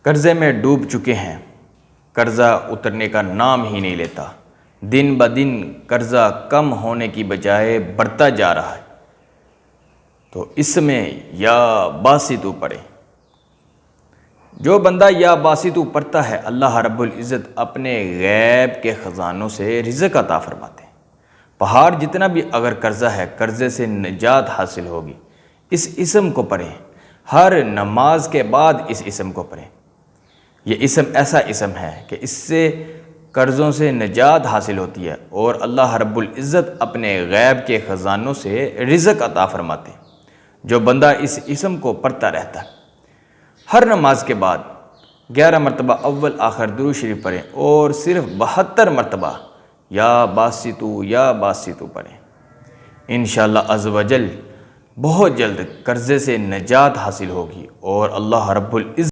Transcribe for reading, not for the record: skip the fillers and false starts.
قرضے میں ڈوب چکے ہیں، قرضہ اترنے کا نام ہی نہیں لیتا، دن بدن قرضہ کم ہونے کی بجائے بڑھتا جا رہا ہے، تو اس میں یا باسطو پڑھے۔ جو بندہ یا باسطو پڑھتا ہے اللہ رب العزت اپنے غیب کے خزانوں سے رزق عطا فرماتے ہیں۔ پہاڑ جتنا بھی اگر قرضہ ہے، قرضے سے نجات حاصل ہوگی۔ اس اسم کو پڑھیں، ہر نماز کے بعد اس اسم کو پڑھیں۔ یہ اسم ایسا اسم ہے کہ اس سے قرضوں سے نجات حاصل ہوتی ہے اور اللہ رب العزت اپنے غیب کے خزانوں سے رزق عطا فرماتے ہیں۔ جو بندہ اس اسم کو پڑھتا رہتا ہے، ہر نماز کے بعد 11 مرتبہ اول آخر درود شریف پڑھیں اور صرف 72 مرتبہ یا باسطو پڑھیں۔ انشاءاللہ عز و جل بہت جلد قرضے سے نجات حاصل ہوگی اور اللہ رب العزت